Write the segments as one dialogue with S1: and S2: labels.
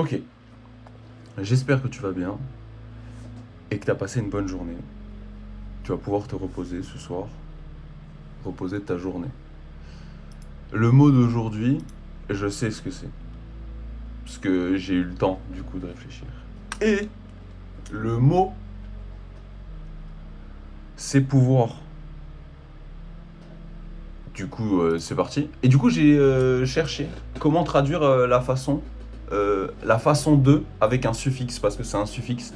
S1: Ok, j'espère que tu vas bien et que tu as passé une bonne journée. Tu vas pouvoir te reposer ce soir, reposer de ta journée. Le mot d'aujourd'hui, je sais ce que c'est, parce que j'ai eu le temps du coup de réfléchir. Et le mot, c'est pouvoir. Du coup, c'est parti. Et du coup, j'ai cherché comment traduire la façon de avec un suffixe, parce que c'est un suffixe.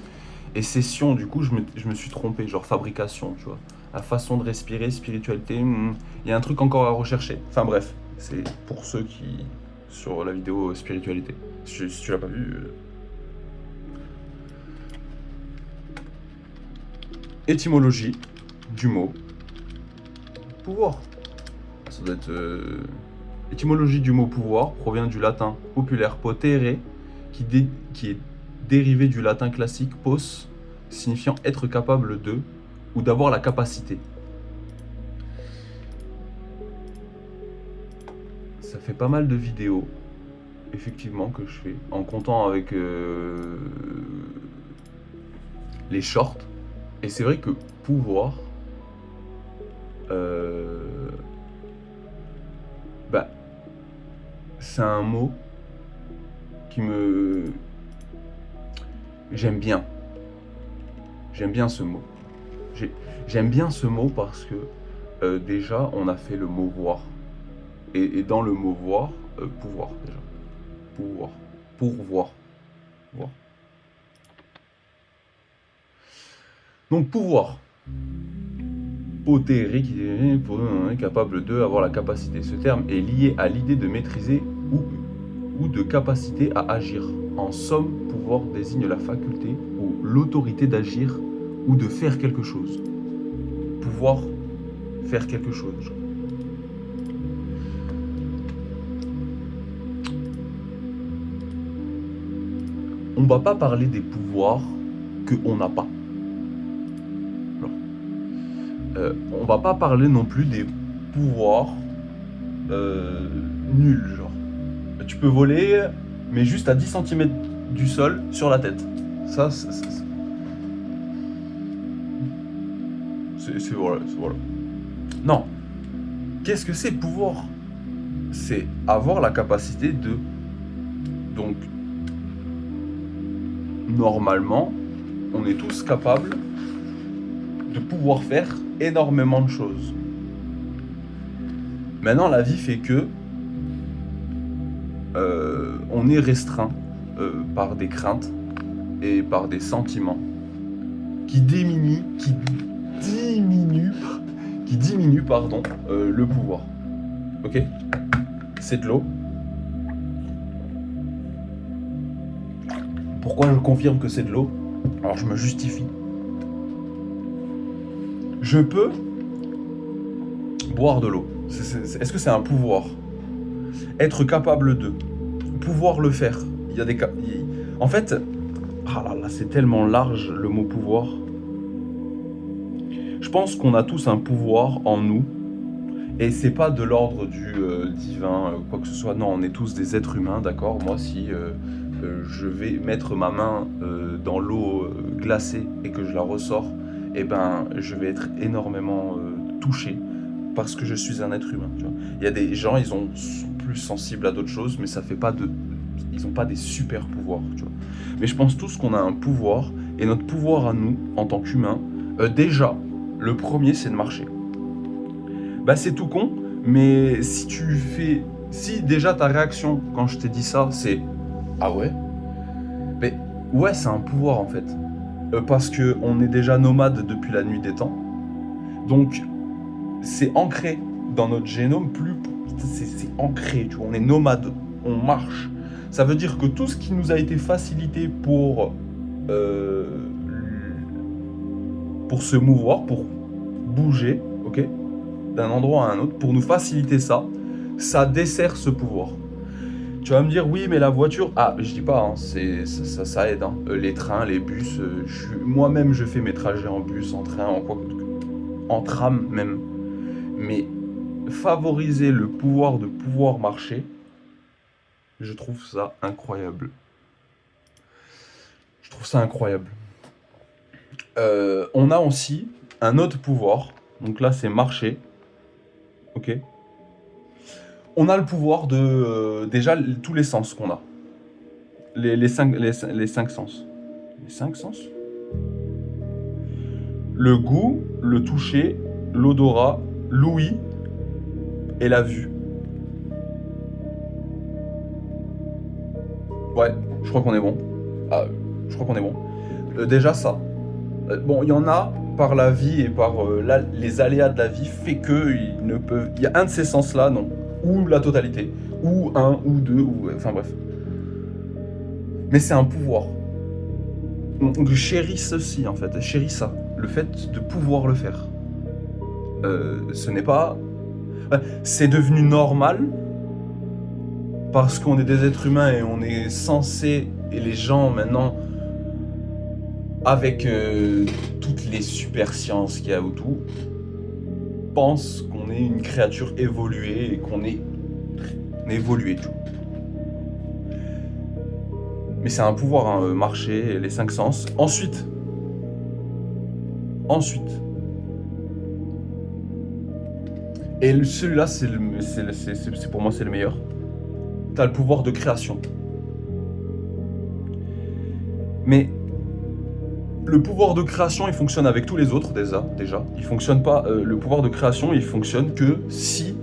S1: Et session, du coup, je me suis trompé, genre fabrication, tu vois. La façon de respirer, spiritualité, il y a un truc encore à rechercher. Enfin bref, c'est pour ceux qui. Sur la vidéo spiritualité. Si tu l'as pas vu. Étymologie du mot pouvoir. Ça doit être. Étymologie du mot pouvoir provient du latin populaire potere, qui est dérivé du latin classique pos, signifiant être capable de ou d'avoir la capacité. Ça fait pas mal de vidéos, effectivement, que je fais, en comptant avec les shorts. Et c'est vrai que pouvoir, euh, bah, c'est un mot qui me... J'aime bien. J'aime bien ce mot. J'aime bien ce mot parce que déjà, on a fait le mot voir. Et dans le mot voir, pouvoir déjà. Pouvoir. Pourvoir. Voir. Donc pouvoir. Potere qui est capable de avoir la capacité. Ce terme est lié à l'idée de maîtriser ou de capacité à agir. En somme, pouvoir désigne la faculté ou l'autorité d'agir ou de faire quelque chose. Pouvoir faire quelque chose. On va pas parler des pouvoirs qu'on n'a pas. On va pas parler non plus des pouvoirs nuls, genre. Tu peux voler, mais juste à 10 cm du sol, sur la tête. Ça, c'est voilà, voilà. Non. Qu'est-ce que c'est pouvoir? C'est avoir la capacité de... Donc, normalement, on est tous capables de pouvoir faire énormément de choses. Maintenant, la vie fait que on est restreint par des craintes et par des sentiments qui diminuent, le pouvoir. Ok? C'est de l'eau. Pourquoi je confirme que c'est de l'eau? Alors je me justifie. Je peux boire de l'eau. Est-ce que c'est un pouvoir? Être capable de pouvoir le faire. Il y a des cas. En fait, ah là là, c'est tellement large le mot pouvoir. Je pense qu'on a tous un pouvoir en nous. Et c'est pas de l'ordre du divin, quoi que ce soit. Non, on est tous des êtres humains, d'accord? Moi, si je vais mettre ma main dans l'eau glacée et que je la ressors, eh ben, je vais être énormément touché parce que je suis un être humain. Tu vois. Il y a des gens, sont plus sensibles à d'autres choses, mais ça fait pas de, ils n'ont pas des super pouvoirs. Tu vois. Mais je pense tous qu'on a un pouvoir et notre pouvoir à nous, en tant qu'humains, déjà, le premier, c'est de marcher. Bah c'est tout con, mais si déjà ta réaction quand je t'ai dit ça, c'est ah ouais, mais ouais c'est un pouvoir en fait, parce que on est déjà nomade depuis la nuit des temps, donc c'est ancré dans notre génome, c'est ancré, tu vois, on est nomade, on marche. Ça veut dire que tout ce qui nous a été facilité euh, pour se mouvoir, pour bouger, ok, d'un endroit à un autre, pour nous faciliter ça, ça dessert ce pouvoir. Tu vas me dire, oui, mais la voiture... Ah, je dis pas, hein, ça aide. Hein. Les trains, les bus, moi-même, je fais mes trajets en bus, en train, en tram même. Mais favoriser le pouvoir de pouvoir marcher, je trouve ça incroyable. trouve ça incroyable. On a aussi un autre pouvoir. Donc là, c'est marcher. Ok. On a le pouvoir de déjà tous les sens qu'on a. Les cinq sens. Les cinq sens. Le goût, le toucher, l'odorat, l'ouïe et la vue. Ouais, je crois qu'on est bon. Ah, je crois qu'on est bon. Déjà ça. Bon, il y en a par la vie et par les aléas de la vie fait que ils ne peuvent. Il y a un de ces sens-là, non. Ou la totalité. Ou un, ou deux, ou. Enfin bref. Mais c'est un pouvoir. Donc chéris ceci en fait. Chéris ça. Le fait de pouvoir le faire. Ce n'est pas. Ouais, c'est devenu normal parce qu'on est des êtres humains et on est censé. Et les gens maintenant. Avec toutes les super sciences qu'il y a autour, pensent qu'on est une créature évoluée et qu'on est évolué, tu vois. Mais c'est un pouvoir, hein, marcher, les cinq sens. Ensuite, et celui-là, c'est pour moi, c'est le meilleur. T'as le pouvoir de création. Mais le pouvoir de création, il fonctionne avec tous les autres déjà. Il fonctionne pas. Le pouvoir de création, il fonctionne que si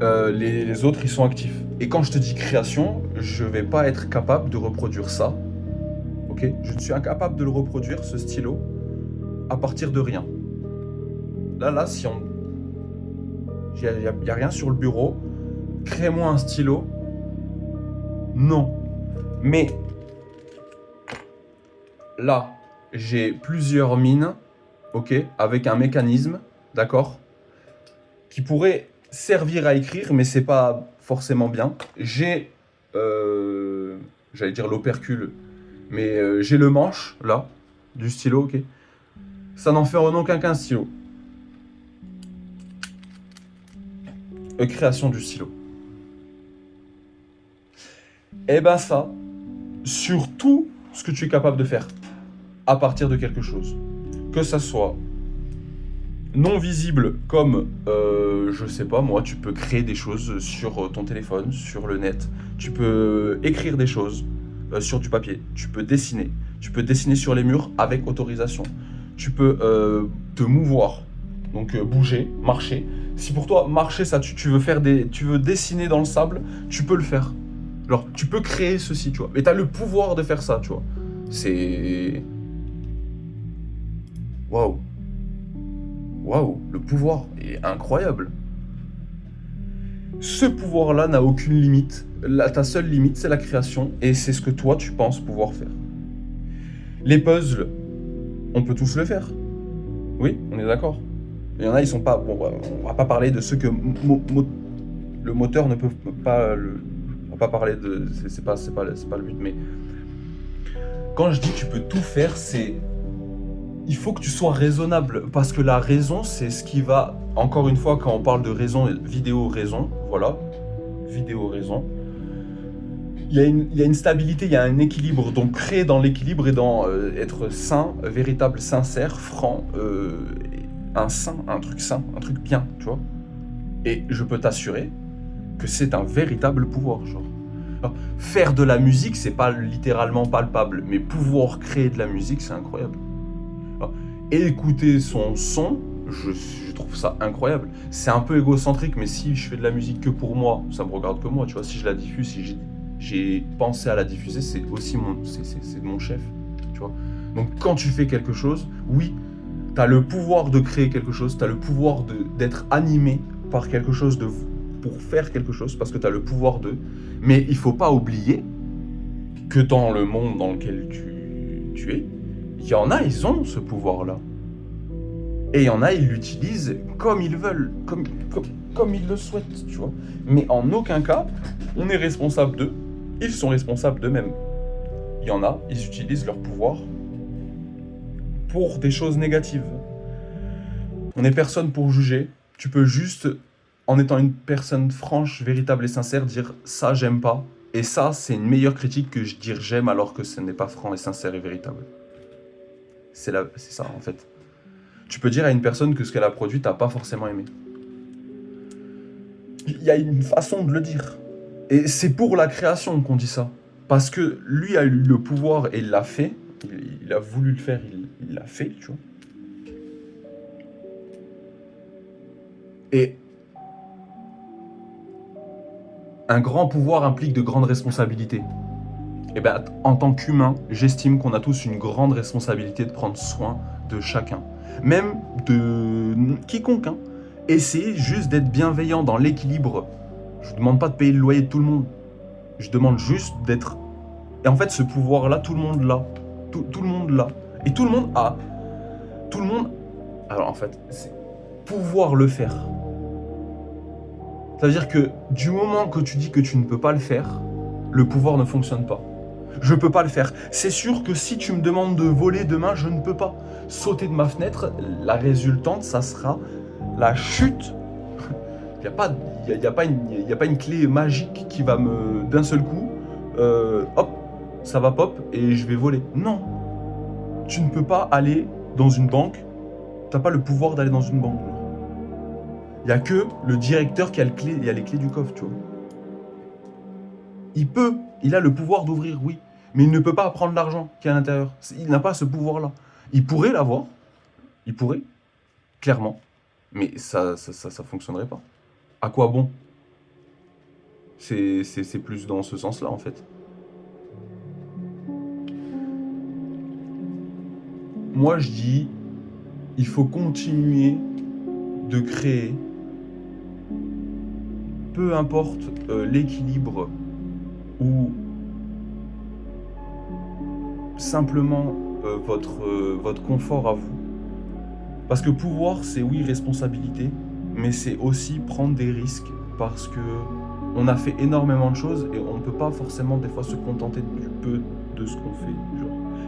S1: les autres ils sont actifs. Et quand je te dis création, je vais pas être capable de reproduire ça. Ok. Je suis incapable de le reproduire, ce stylo, à partir de rien. Là, si on, y a rien sur le bureau, crée-moi un stylo. Non. Mais là, j'ai plusieurs mines, ok, avec un mécanisme, d'accord, qui pourrait servir à écrire, mais c'est pas forcément bien. J'ai, j'allais dire l'opercule, mais j'ai le manche, là, du stylo, ok. Ça n'en fait en aucun qu'un stylo. Création du stylo. Et ben ça, sur tout ce que tu es capable de faire, à partir de quelque chose. Que ça soit non visible comme, je sais pas moi, tu peux créer des choses sur ton téléphone, sur le net. Tu peux écrire des choses sur du papier. Tu peux dessiner. Tu peux dessiner sur les murs avec autorisation. Tu peux te mouvoir, donc bouger, marcher. Si pour toi, marcher, ça, tu veux dessiner dans le sable, tu peux le faire. Genre, tu peux créer ceci, tu vois. Mais t'as le pouvoir de faire ça, tu vois. C'est... Waouh. Waouh, le pouvoir est incroyable. Ce pouvoir-là n'a aucune limite. Ta seule limite, c'est la création, et c'est ce que toi, tu penses pouvoir faire. Les puzzles, on peut tous le faire. Oui, on est d'accord. Il y en a, ils sont pas... Bon, on va pas parler de ceux que le moteur ne peut pas... On va pas parler de... C'est pas le but, mais... Quand je dis tu peux tout faire, c'est... Il faut que tu sois raisonnable, parce que la raison, c'est ce qui va... Encore une fois, quand on parle de raison, vidéo-raison, voilà. Vidéo-raison. Il y a une stabilité, il y a un équilibre. Donc créer dans l'équilibre et dans être sain, véritable, sincère, franc, un truc bien, tu vois. Et je peux t'assurer que c'est un véritable pouvoir, genre. Alors, faire de la musique, c'est pas littéralement palpable, mais pouvoir créer de la musique, c'est incroyable. Alors, écouter son son, je trouve ça incroyable. C'est un peu égocentrique, mais si je fais de la musique que pour moi, ça me regarde que moi, tu vois. Si je la diffuse, si j'ai pensé à la diffuser, c'est aussi c'est mon chef, tu vois. Donc quand tu fais quelque chose, oui, t'as le pouvoir de créer quelque chose, t'as le pouvoir d'être animé par quelque chose pour faire quelque chose, parce que t'as le pouvoir de... Mais il faut pas oublier que dans le monde dans lequel tu es, il y en a, ils ont ce pouvoir-là. Et il y en a, ils l'utilisent comme ils veulent, comme ils le souhaitent, tu vois. Mais en aucun cas, on est responsable d'eux. Ils sont responsables d'eux-mêmes. Il y en a, ils utilisent leur pouvoir pour des choses négatives. On n'est personne pour juger. Tu peux juste, en étant une personne franche, véritable et sincère, dire « ça, j'aime pas ». Et ça, c'est une meilleure critique que je dire j'aime alors que ce n'est pas franc et sincère et véritable. C'est ça, en fait. Tu peux dire à une personne que ce qu'elle a produit, t'as pas forcément aimé. Il y a une façon de le dire. Et c'est pour la création qu'on dit ça. Parce que lui a eu le pouvoir et il l'a fait. Il a voulu le faire, il l'a fait, tu vois. Et un grand pouvoir implique de grandes responsabilités. Et ben, en tant qu'humain, j'estime qu'on a tous une grande responsabilité de prendre soin de chacun. Même de quiconque, hein. Essayez juste d'être bienveillant dans l'équilibre. Je ne demande pas de payer le loyer de tout le monde. Je demande juste d'être... Et en fait, ce pouvoir-là, tout le monde l'a. Tout le monde l'a. Et tout le monde a. Tout le monde... Alors en fait, c'est pouvoir le faire. Ça veut dire que du moment que tu dis que tu ne peux pas le faire, le pouvoir ne fonctionne pas. Je peux pas le faire. C'est sûr que si tu me demandes de voler demain, je ne peux pas. Sauter de ma fenêtre, la résultante, ça sera la chute. Il n'y a, pas une clé magique qui va me, d'un seul coup, hop, ça va pop et je vais voler. Non. Tu ne peux pas aller dans une banque. Tu n'as pas le pouvoir d'aller dans une banque. Il n'y a que le directeur qui a les clés du coffre, tu vois. Il a le pouvoir d'ouvrir, oui, mais il ne peut pas prendre l'argent qui est à l'intérieur. Il n'a pas ce pouvoir-là. Il pourrait l'avoir, il pourrait, clairement, mais ça fonctionnerait pas. À quoi bon? C'est plus dans ce sens-là, en fait. Moi, je dis, il faut continuer de créer, peu importe l'équilibre ou simplement votre confort à vous. Parce que pouvoir, c'est oui, responsabilité, mais c'est aussi prendre des risques parce que on a fait énormément de choses et on ne peut pas forcément des fois se contenter du peu de ce qu'on fait.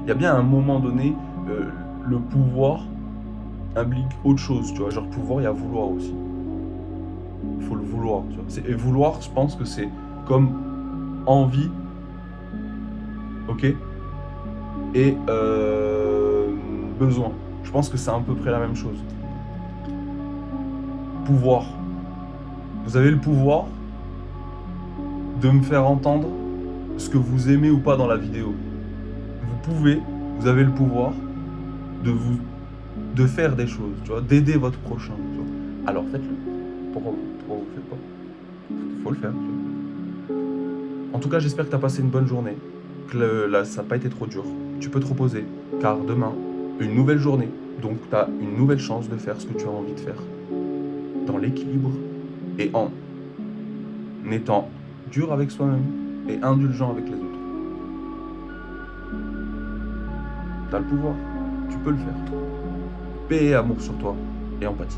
S1: Il y a bien un moment donné, le pouvoir implique autre chose, tu vois. Genre, pouvoir, il y a vouloir aussi. Il faut le vouloir, tu vois. Et vouloir, je pense que c'est comme envie, ok, et besoin. Je pense que c'est à peu près la même chose. Pouvoir. Vous avez le pouvoir de me faire entendre ce que vous aimez ou pas dans la vidéo. Vous avez le pouvoir de faire des choses, tu vois, d'aider votre prochain, tu vois. Alors faites-le. Pourquoi vous le faites pas? Faut le faire, tu vois. En tout cas, j'espère que tu as passé une bonne journée, que ça n'a pas été trop dur. Tu peux te reposer, car demain, une nouvelle journée. Donc, tu as une nouvelle chance de faire ce que tu as envie de faire. Dans l'équilibre et en étant dur avec soi-même et indulgent avec les autres. Tu as le pouvoir, tu peux le faire. Paix et amour sur toi et empathie.